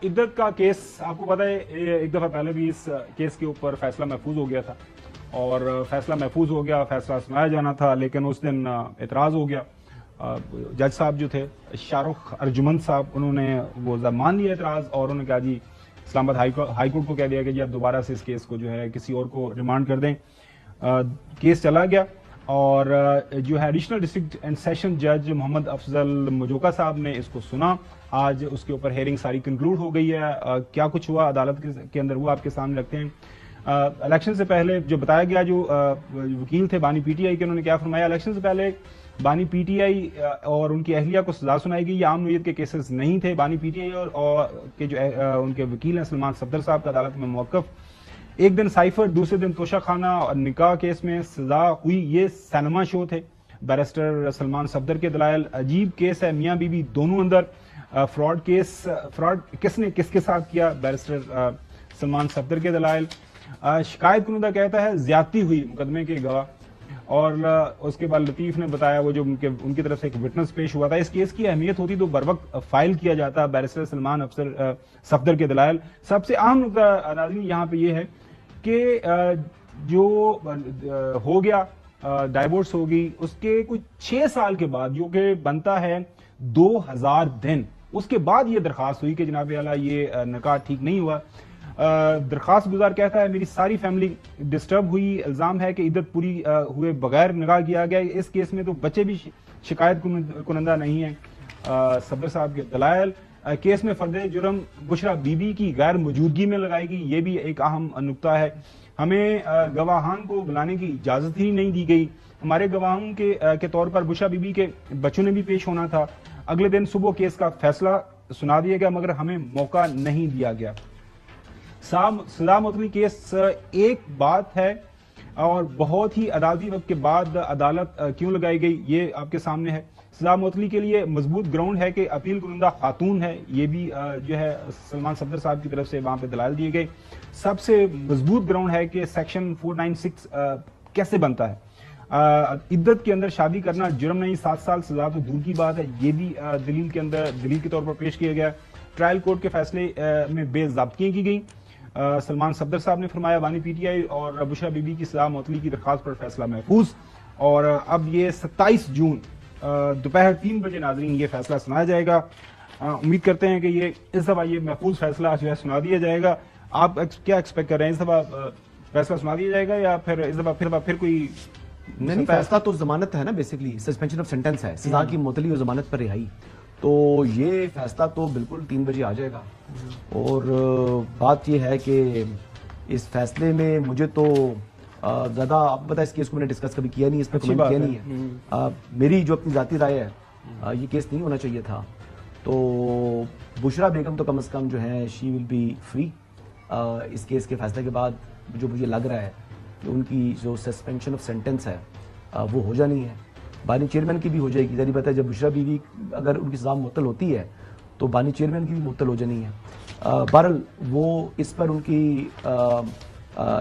इद्दत का केस आपको पता है, एक दफा पहले भी इस केस के ऊपर फैसला महफूज हो गया था और फैसला महफूज हो गया, फैसला सुनाया जाना था, लेकिन उस दिन एतराज हो गया। जज साहब जो थे शाहरुख अर्जुमंद साहब, उन्होंने वो मान लिया एतराज और उन्होंने कहा जी इस्लामाबाद हाई कोर्ट को कह दिया कि जी आप दोबारा से इस केस को जो है किसी और को रिमांड कर दें। केस चला गया और जो है एडिशनल डिस्ट्रिक्ट एंड सेशन जज मोहम्मद अफजल मजोका साहब ने इसको सुना। आज उसके ऊपर हेयरिंग सारी कंक्लूड हो गई है। क्या कुछ हुआ अदालत के अंदर वो आपके सामने रखते हैं। इलेक्शन से पहले जो बताया गया, जो वकील थे बानी पीटीआई के, उन्होंने क्या फरमाया, इलेक्शन से पहले बानी पीटीआई और उनकी अहलिया को सजा सुनाई गई। ये आम नोयत के केसेस नहीं थे। बानी पीटीआई और के जो उनके वकील हैं सलमान सफदर साहब का अदालत में मौकफ। एक दिन साइफर, दूसरे दिन तोशा खाना और निकाह केस में सजा हुई। ये सिनेमा शो थे। बैरिस्टर सलमान सफदर के दलाइल, अजीब केस है, मियां बीबी दोनों अंदर। फ्रॉड केस, फ्रॉड किसने किसके साथ किया, बैरिस्टर सलमान सफदर के दलाइल। शिकायत कुनदा कहता है ज्यादती हुई मुकदमे के गवाह, और उसके बाद लतीफ ने बताया वो जो उनकी तरफ से एक विटनेस पेश हुआ था। इस केस की अहमियत होती तो बर वक्त फाइल किया जाता। बैरिस्टर सलमान सफदर के दलाइल। सबसे अहम नुकता नाज़रीन यहाँ पे ये है कि जो हो गया, डाइवोर्स होगी, उसके कुछ 6 साल के बाद, जो कि बनता है 2000 दिन, उसके बाद ये दरखास्त हुई कि जनाब आला ये निकाह ठीक नहीं हुआ। दरखास्त गुजार कहता है मेरी सारी फैमिली डिस्टर्ब हुई। इल्जाम है कि इद्दत पूरी हुए बगैर निकाह किया गया। इस केस में तो बच्चे भी शिकायत कुनंदा नहीं है। सफदर साहब के दलाइल, केस में फर्द जुर्म बुशरा बीबी की गैर मौजूदगी में लगाएगी। ये भी एक अहम नुकता है। हमें गवाहान को बुलाने की इजाजत ही नहीं दी गई। हमारे गवाहों के तौर पर बुशरा बीबी के बच्चों ने भी पेश होना था। अगले दिन सुबह केस का फैसला सुना दिया गया, मगर हमें मौका नहीं दिया गया। सजा मुअत्तली केस एक बात है और बहुत ही अदालती वक्त के बाद अदालत क्यों लगाई गई, ये आपके सामने है। सजा मुअत्तली के लिए मजबूत ग्राउंड है कि अपील कुनंदा खातून है। ये भी जो है सलमान सफदर साहब की तरफ से वहां पे दलाल दिए गए। सबसे मजबूत ग्राउंड है कि सेक्शन 496 कैसे बनता है। इद्दत के अंदर शादी करना जुर्म नहीं, 7 साल सजा तो दूर की बात है। ये भी दलील के तौर पर पेश किया गया। ट्रायल कोर्ट के फैसले में बेज़ाब्तियां की गई। सलमान सफदर साहब ने फरमाया बानी पीटीआई और बुशरा बीबी की सजा मुअत्तली की दरखास्त पर फैसला महफूज। और अब ये 27 जून दोपहर 3 बजे नाजरीन ये फैसला सुनाया जाएगा। उम्मीद करते हैं कि ये इस दफा ये महफूज फैसला जो है सुना दिया जाएगा। आप क्या एक्सपेक्ट कर रहे हैं, इस दफा फैसला सुना दिया जाएगा या फिर इस दफा फिर कोई नहीं? फैसला तो जमानत है ना, बेसिकली सस्पेंशन ऑफ सेंटेंस है, सजा की मुअत्तली और जमानत पर रिहाई। तो ये फैसला तो बिल्कुल 3 बजे आ जाएगा। और बात ये है कि इस फैसले में मुझे तो ज़्यादा, आप पता है इस केस को मैंने डिस्कस कभी किया नहीं, इस पर कमेंट किया नहीं है। मेरी जो अपनी ज़ाती राय है, ये केस नहीं होना चाहिए था। तो बुशरा बेगम तो कम से कम जो है शी विल बी फ्री। इस केस के फैसले के बाद जो मुझे लग रहा है कि उनकी जो सस्पेंशन ऑफ सेंटेंस है वो हो जानी है। बानी चेयरमैन की भी हो जाएगी। जारी बात है जब बुशरा बीवी अगर उनकी सजा मुअत्तल होती है तो बानी चेयरमैन की भी मुअत्तल हो जानी है। बहरहाल वो इस पर उनकी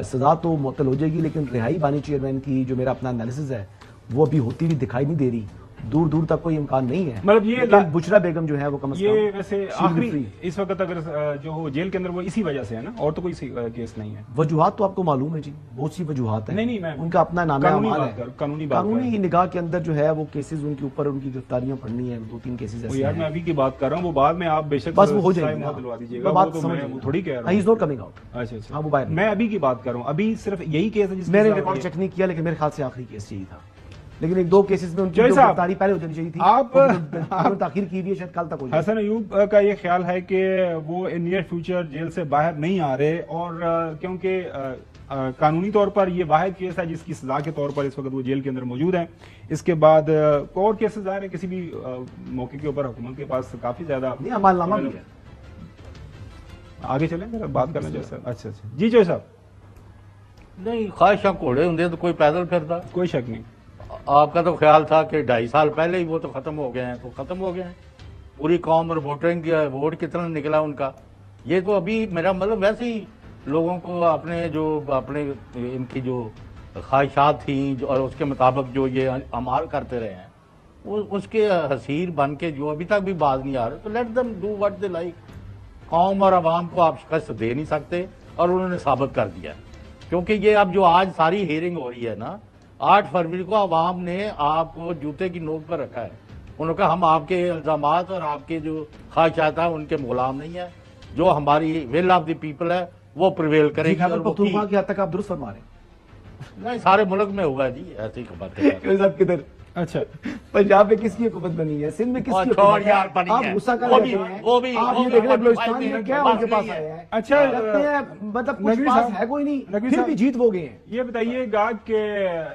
सजा तो मुअत्तल हो जाएगी, लेकिन रिहाई बानी चेयरमैन की जो मेरा अपना एनालिसिस है वो अभी होती हुई दिखाई नहीं दे रही। दूर दूर तक कोई इम्कान नहीं है। मतलब ये बुशरा बेगम जो है वो कम से कम ये वैसे आखिरी इस वक्त अगर जो हो जेल के अंदर वो इसी वजह से है ना, और तो कोई केस नहीं है। वजूहात तो आपको मालूम है जी, बहुत सी वजूहात है। नहीं मैं उनका अपना नाम है, कानूनी निगाह के अंदर जो है वो केसेस उनके ऊपर उनकी गिरफ्तारियां पढ़नी है, 2-3 केसेस ऐसे यार मैं अभी की बात कर रहा हूँ, वो बाद में आप बेशक बस वो हो जाएगी, दिलवा दीजिएगा। बात तो मैं थोड़ी कह रहा हूँ, he is not coming out. अच्छा हाँ, वो बाहर मैं अभी की बात कर रहा हूँ। अभी सिर्फ यही केस है जिसमें मैंने रिकॉर्ड चेक नहीं किया, लेकिन मेरे ख्याल से आखिरी केस यही था। लेकिन 1-2 केसेस में उनकी गिरफ्तारी पहले हो जानी चाहिए थी। आप ताखिर की हुई है, शायद कल तक हो जाए। हसन अयूब का ये ख्याल है कि वो नियर फ्यूचर जेल से बाहर नहीं आ रहे, और क्योंकि कानूनी तौर पर ये वाहिद केस है जिसकी सजा के तौर पर इस वक्त वो जेल के अंदर मौजूद है। इसके बाद और केसेस ज़ाहिर है किसी भी मौके के ऊपर हुकूमत के पास काफी ज्यादा अमालनामा भी है। आगे चलें मेरा बात करना जैसा। अच्छा जी जो साहब, नहीं ख्वाहिशां घोड़े होंगे तो कोई पैदल फिरता, कोई शक नहीं। आपका तो ख्याल था कि 2.5 साल पहले ही वो तो खत्म हो गए हैं, तो खत्म हो गए हैं। पूरी कौम और वोट कितना निकला उनका, ये तो अभी मेरा मतलब वैसे ही लोगों को अपने इनकी जो ख्वाहिशात थी और उसके मुताबिक जो ये अमाल करते रहे हैं, वो उसके हसीर बन के जो अभी तक भी बाज नहीं आ रहे, तो let them do what they like. قوم اور عوام کو آپ شکست دے نہیں سکتے، اور انہوں نے ثابت کر دیا، کیونکہ یہ اب جو آج ساری ہیئرنگ ہو رہی ہے نا، 8 فروری کو عوام نے آپ کو جوتے کی نوک پر رکھا ہے، انہوں نے کہا ہم آپ کے الزامات اور آپ کے جو خواہشات ہیں ان کے غلام نہیں ہیں، جو ہماری ول آف دی پیپل ہے وہ پریویل کرے گی۔ اور وہ پختونخوا کی حد تک آپ درست فرما رہے ہیں؟ نہیں، سارے ملک میں ہوا ہے جی، ایسی بات ہے۔ صاحب کدھر اچھا پنجاب میں کس کی حکومت بنی ہے؟ سندھ میں کس کی چھوڑ حکومت یار بنی آپ ہے، غصہ کر وہ رہے بھی- ہیں، وہ بھی- آپ وہ یہ بھی دیکھ رہے ہیں بات بلوچستان نہیں میں ہے، کیا بات ان کے پاس نہیں ہے۔ آیا ہے؟ اچھا، لگتے ہیں مطلب کچھ نقوی پاس صاحب- ہے کوئی نہیں، نقوی پھر صاحب- بھی جیت وہ گئے ہیں۔ یہ بتائیے گا کہ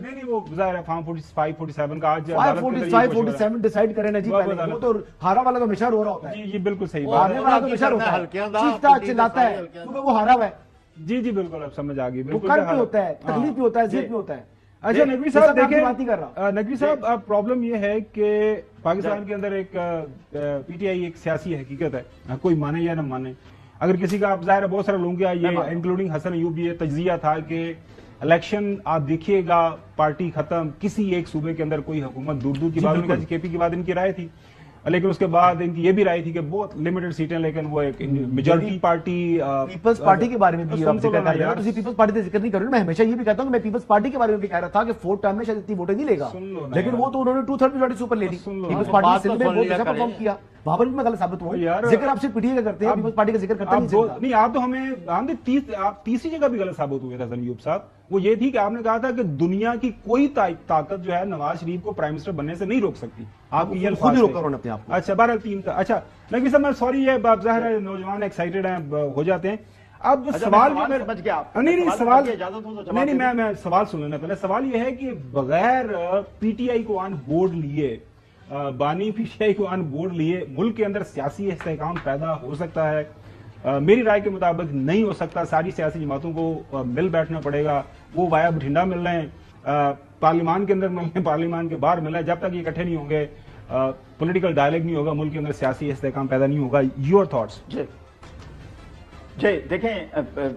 نہیں وہ ظاہر ہے فارم 45-47 کا آج عدالت کے اندر یہ 545 کچھ ہو رہا ہے۔ 47 ڈیسائیڈ کریں نا جی، وہ پہلے عدالت- وہ تو ہارا والا تو ہمیشہ رو رہا ہوتا ہے، جی بالکل صحیح وہ بات ہارنے ہے۔ والا تو ہمیشہ روتا ہے، ہلکیاں دا، چیختا پوٹی چلاتا ہے، ہلکیاں دا۔ صبح وہ ہارا ہوا ہے، جی بالکل اب سمجھ آ گئی، وہ بالکل کرب بھی ہوتا ہے، تکلیف بھی ہوتا ہے، ضد بھی ہوتا ہے۔ اچھا نقوی جیسا صاحب میں آپ کی دیکھیں، بات نہیں کر رہا۔ نقوی صاحب اب پرابلم یہ ہے کہ پاکستان کے اندر ایک پی ٹی آئی ایک سیاسی حقیقت ہے، کوئی مانے یا نہ مانے، اگر کسی کا آپ ظاہر ہے بہت سارے لوگوں کا یہ انکلوڈنگ حسن ایوب یہ تجزیہ تھا کہ الیکشن آپ دیکھیے گا پارٹی ختم، کسی ایک صوبے کے اندر کوئی حکومت دور دور کی بات، کے پی کی بات ان کی رائے تھی، لیکن اس کے بعد ان کی یہ بھی رائے تھی کہ بہت لمیٹڈ سیٹیں، لیکن وہ ایک میجورٹی پارٹی پیپلز پارٹی کے بارے میں بھی آپ ذکر کر رہے ہیں، یار، تو پیپلز پارٹی سے ذکر نہیں کر رہا ہوں، میں ہمیشہ یہ بھی کہتا ہوں کہ میں پیپلز پارٹی کے بارے میں بھی کہہ رہا تھا کہ 4 ٹائم میں شاید اتنی ووٹیں نہیں لے گا، سن لو نا لیکن یار۔ وہ تو انہوں نے 2/3 میجورٹی سے اوپر لے لی۔ سن لو پیپلز نا۔ پارٹی بات نے تو سندھ میں سن بہت لیا اچھا کریں۔ پرفارم کیا، وہاں پر بھی میں غلط ثابت ہوں، یار، ذکر آپ صرف پی ٹی آئی کا کرتے ہیں، پیپلز پارٹی کا ذکر کرتا نہیں۔ آپ تو ہمیں آپ تیسری جگہ بھی غلط ثابت ہوئے تھے حسن ایوب صاحب، وہ یہ تھی کہ آپ نے کہا تھا کہ دنیا کی کوئی طاقت جو ہے نواز شریف کو پرائم منسٹر بننے سے نہیں روک سکتی، آپ کی یہ خود ہی الفاظ روکا تھے۔ انہوں نے اپنے آپ کو۔ اچھا 12-3 کا، اچھا نقوی صاحب میں سوری یہ آپ ظاہر ہے نوجوان ایکسائٹڈ ہیں ہو جاتے ہیں، اب سوال جو میں سمجھ گیا آپ، نہیں سوال کی اجازت ہو تو جواب نہیں دے میں سوال سن لینا پہلے، سوال یہ ہے کہ بغیر پی ٹی آئی کو آن بورڈ لیے، بانی پی ٹی آئی کو آن بورڈ لیے ملک کے اندر سیاسی استحکام پیدا ہو سکتا ہے؟ میری رائے کے مطابق نہیں ہو سکتا، ساری سیاسی جماعتوں کو مل بیٹھنا پڑے گا، وہ وایا بٹھنڈا مل رہے ہیں، پارلیمان کے اندر مل رہے ہیں، پارلیمان کے باہر مل رہے ہیں، جب تک یہ اکٹھے نہیں ہوں گے پولیٹیکل ڈائلیگ نہیں ہوگا، ملک کے اندر سیاسی استحکام پیدا نہیں ہوگا۔ Your thoughts? جی دیکھیں،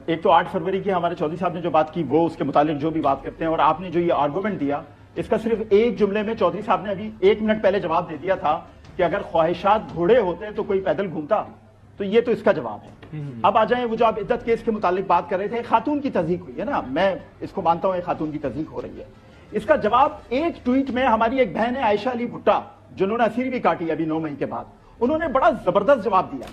ایک تو 8 فروری کی ہمارے چودھری صاحب نے جو بات کی وہ اس کے متعلق جو بھی بات کرتے ہیں، اور آپ نے جو یہ آرگومنٹ دیا اس کا صرف ایک جملے میں چودھری صاحب نے ابھی 1 منٹ پہلے جواب دے دیا تھا کہ اگر خواہشات گھوڑے ہوتے تو کوئی پیدل گھومتا، تو یہ تو اس کا جواب ہے۔ اب آ جائیں وہ جو آپ عدت کیس کے متعلق بات کر رہے تھے، خاتون کی تصدیق ہوئی ہے نا، میں اس کو مانتا ہوں ایک خاتون کی تصدیق ہو رہی ہے، اس کا جواب ایک ٹویٹ میں ہماری ایک بہن ہے عائشہ علی بھٹا، جنہوں نے اسیر بھی کاٹی ابھی 9 مئی کے بعد، انہوں نے بڑا زبردست جواب دیا۔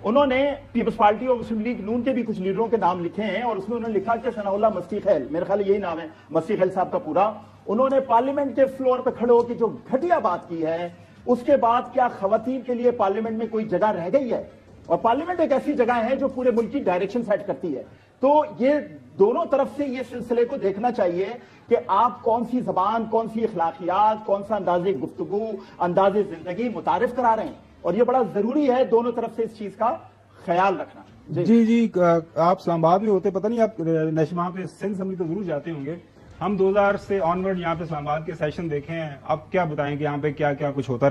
انہوں نے پیپلز پارٹی اور مسلم لیگ نون کے بھی کچھ لیڈروں کے نام لکھے ہیں، اور اس میں انہوں نے لکھا کہ ثناء اللہ مستی خیل، میرے خیال یہی نام ہے مستی خیل صاحب کا پورا، انہوں نے پارلیمنٹ کے فلور پہ کھڑے ہو کے جو گھٹیا بات کی ہے، اس کے بعد کیا خواتین کے لیے پارلیمنٹ میں کوئی جگہ رہ گئی ہے؟ اور پارلیمنٹ ایک ایسی جگہ ہے جو پورے ملک کی ڈائریکشن سیٹ کرتی ہے، تو یہ دونوں طرف سے یہ سلسلے کو دیکھنا چاہیے کہ آپ کون سی زبان، کون سی اخلاقیات، کون سا انداز گفتگو، انداز زندگی متعارف کرا رہے ہیں، اور یہ بڑا ضروری ہے دونوں طرف سے اس چیز کا خیال رکھنا۔ جی آپ اسلام آباد میں ہوتے، پتہ نہیں آپ وہاں پہ سندھ اسمبلی تو ضرور جاتے ہوں گے، ہم 2000 سے آنورڈ یہاں پہ اسلام آباد کے سیشن دیکھے ہیں، اب کیا بتائیں کہ یہاں پہ کیا کیا کچھ ہوتا ہے۔